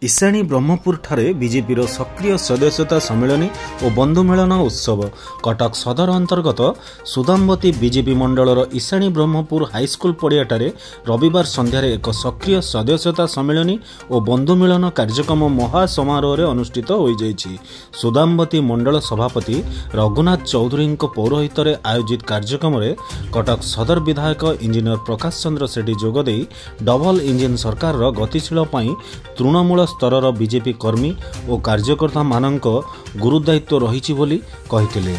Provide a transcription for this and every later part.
ईशाणी ब्रह्मपुर ठारे बीजेपीर सक्रिय सदस्यता सम्मेलन और बंधु मिलन उत्सव कटक सदर अंतर्गत सुदामवती बीजेपी मंडलर ईशाणी ब्रह्मपुर हाईस्कल पड़ियाटे रविवार संध्यार एक सक्रिय सदस्यता सम्मेलन और बंधु मिलन कार्यक्रम महासमारोह अनुष्ठित हो सुदामवती मंडल सभापति रघुनाथ चौधरी पौरोहित आयोजित कार्यक्रम में कटक सदर विधायक इंजीनियर प्रकाश चंद्र सेठी जोगदे डबल इंजिन सरकार गतिशील तृणमूल स्तर बीजेपी कर्मी और कार्यकर्ता मानक गुरुदायित्व रही बोली कहिथिले।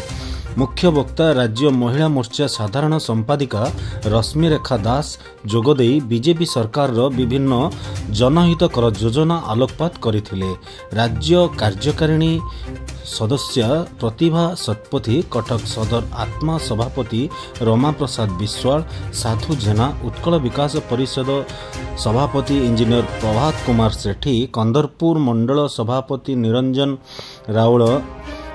मुख्य वक्ता राज्य महिला मोर्चा साधारण संपादिका रश्मिरेखा दास जोगदे बीजेपी सरकार विभिन्न जनहितकर योजना आलोकपात करथिले। राज्य कार्यकारिणी सदस्य प्रतिभा शतपथी, कटक सदर आत्मा सभापति रमा प्रसाद विश्वाल, साधु जेना, उत्कल विकास परिषद सभापति इंजीनियर प्रभात कुमार सेठी, कंदरपुर मंडल सभापति निरंजन राउल,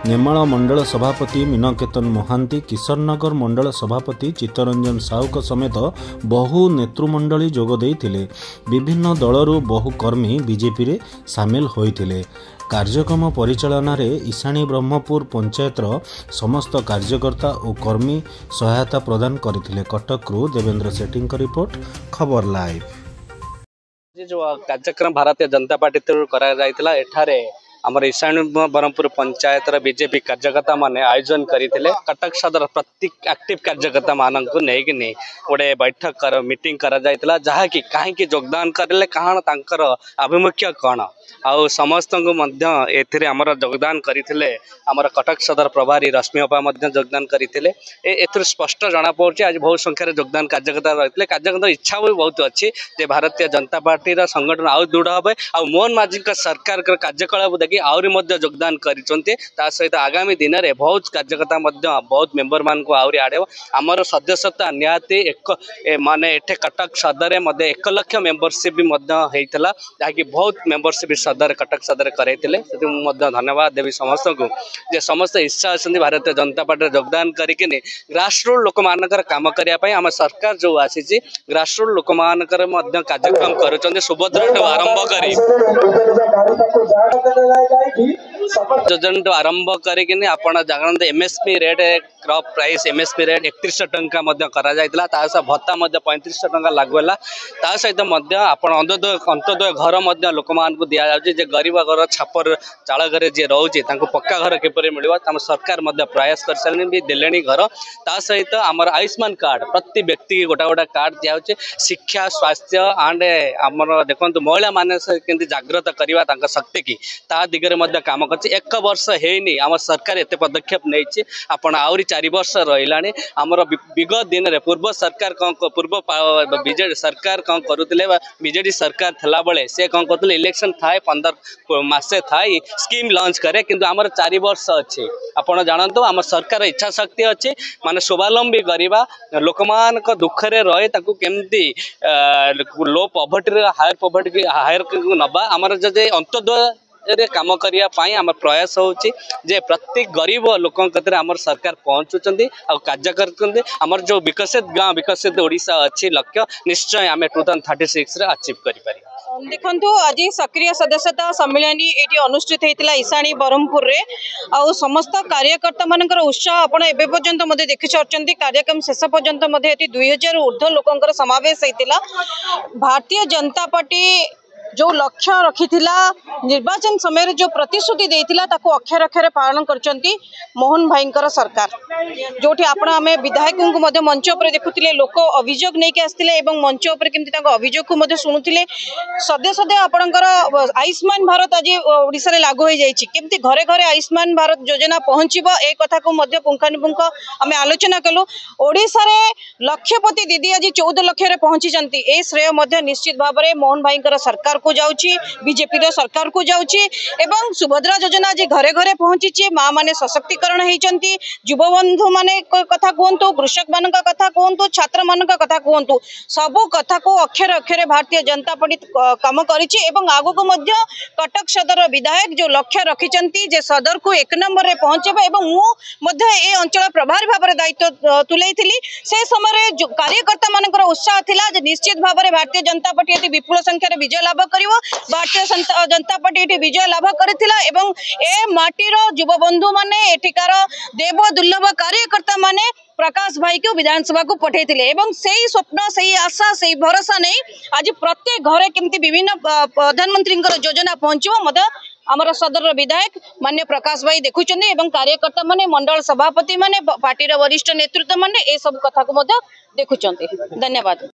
नेमाल मंडल सभापति मीनकेतन महांती, किशोरनगर मंडल सभापति चित्तरंजन साहू समेत बहु नेतृमंडली जोगदे विभिन्न दलरू बहु कर्मी बीजेपी रे सामिल होइथिले। कार्यक्रम परिचालन में ईशाणी ब्रह्मपुर पंचायतर समस्त कार्यकर्ता और कर्मी सहायता प्रदान करथिले। कटकरू देवेंद्र सेठी रिपोर्ट, खबर लाइव। जो कार्यक्रम भारतीय जनता पार्टी तरफ करा जायतिला एठारे आमर ईशाणी ब्रह्मपुर पंचायत बीजेपी कार्यकर्ता माने आयोजन करते कटक सदर प्रत्येक एक्टिव कार्यकर्ता मानक नहीं गोटे बैठक मीटिंग करा जायतिला जहाँकि कहीं योगदान करें कहाँ तांकर आभिमुख्य कौन आउ समस्त एथिरे आमर योगदान करते आमर कटक सदर प्रभारी रश्मि अपा योगदान करते एथुर स्पष्ट जना पड़े आज बहुत संख्यार योगदान कार्यकर्ता रही कार्यकर्ता इच्छा भी बहुत अच्छी जे भारतीय जनता पार्टी संगठन आउ दृढ़ हे आ मोहन माझी सरकार कार्यकलाप देखिए आहरी योगदान करते सहित आगामी दिन में बहुत कार्यकर्ता बहुत मेम्बर मान को आहरी आड़े आमर सदस्यता निहाती एक माने एठे कटक सदर 1 लाख मेम्बरशिप भी होता जहाँकि बहुत मेम्बरशिप सदर कटक सदर करते धन्यवाद देवी समस्त को जे समस्त इच्छा अच्छी भारतीय जनता पार्टी योगदान करके ग्रासरूट लोक मानकर काम करने आम सरकार जो आसी ग्रासरूट लोक मानकर कार्यक्रम कर सुभद्रा आरंभ कर योजना आरंभ करके आपण जानते MSP rate crop price MSP rate 3100 टंका करा जायतिला तासा भत्ता 3500 टंका लागू है सहित अंत्योदय घर लोक मान को दिया जाउछि जे गरीब घर छापर चाल घर जी रोचे पक्का घर किपर मिल सरकार प्रयास कर सारे भी देले घर सहित आमर आयुष्मान कार्ड प्रति व्यक्ति गोटा गोटा कार्ड दिया शिक्षा स्वास्थ्य एंड आमर देखो महिला मान के जागृत करवा शक्ति की दिगरे काम कर 1 वर्ष है आम सरकार एत पदक्षेप नहीं आपण आहरी 4 वर्ष रही आमर विगत दिन में पूर्व सरकार पूर्व बीजेडी सरकार कौन करुले बीजेडी सरकार थला बेले से कौन करते इलेक्शन थाए 15 मासे थाए स्कीम लॉन्च करे किंतु आमर 4 वर्ष अच्छे आपण जानतु आम सरकार इच्छा शक्ति अच्छे माने स्वावलंबी करवा लोक मान दुखरे रहे केमती लो पॉवर्टी हायर नबा आमर जे अंत्योदय काम करने आम प्रयास होची जे प्रत्येक गरीब लोक आमर सरकार पहुँचुंट आ कार्य करते आमर जो विकसित गाँव विकसित ओडिशा अच्छी लक्ष्य निश्चय आम 2036 अचीव कर देखु आज सक्रिय सदस्यता सम्मेलन ये अनुष्ठित होता ईशाणी ब्रह्मपुर रे आ समस्त कार्यकर्ता मानकर उत्साह आपण एबे पर्यंत देखि सारछंती कार्यक्रम शेष पर्यंत 2000 ऊर्ध्व लोकंकर समावेश होता। भारतीय जनता पार्टी जो लक्ष्य रखी निर्वाचन समय जो प्रतिश्रुति देइथिला ताको अक्षर अक्षर पालन करचंती मोहन भाईंकर सरकार जोठी आपण आमे विधायकों को मध्य मंच पर देखुतिले लोक अभियोग नहीं के आस्तिले एवं मंच पर केमती ताको अभियोग को मध्य सुनुतिले सदे सदे आपणकर आयुष्मान भारत आज ओडिसा रे लागू हो जाईछि केमती घरे घरे आयुष्मान भारत योजना पहुंचीबो ए कथा को मध्य पुंखानुपुंख आमे आलोचना कलु। ओडिसा रे लक्षपति दीदी आज 14 लाख रे पहुंचीचंती ए श्रेय मध्य निश्चित भाव में मोहन भाईंकर सरकार को जाउची बीजेपी रो सरकार को जाउची एवं सुभद्रा योजना आज घरे घरे पहुंची माँ माने सशक्तिकरण होती युवा बंधु माने कथा कहतु कृषक मान कथा कहतु छात्र मान कथा कहतु सबू कथा को अक्षर अक्षर भारतीय जनता पार्टी काम करिछि एवं आगु को मध्य कटक सदर विधायक जो लक्ष्य रखिचंती जे सदर को 1 नंबर रे पहुंचेबा एवं मु मध्य ए अंचल प्रभारी भाव में दायित्व तुलेइथिली से समय जो कार्यकर्ता मानकर उत्साह थिला जे निश्चित भाव में भारतीय जनता पार्टी विपुल संख्यार विजय लाभ करिवो भारतीय जनता पार्टी एठी विजय लाभ करथिला एवं ए माटीर युवा बंधु माने एठिकार देव दुर्लभ कार्यकर्ता माने प्रकाश भाई को विधानसभा को पठेइथिले एवं सेही स्वप्न सेही आशा सेही भरोसा नहीं आज प्रत्येक घरे केमती विभिन्न प्रधानमंत्री योजना पहुंचो मत आमर सदर विधायक मान्य प्रकाश भाई देखुचंदी एवं कार्यकर्ता माने मंडल सभापति माने पार्टी वरिष्ठ नेतृत्व माने ए सब कथा को देखुचंदी। धन्यवाद।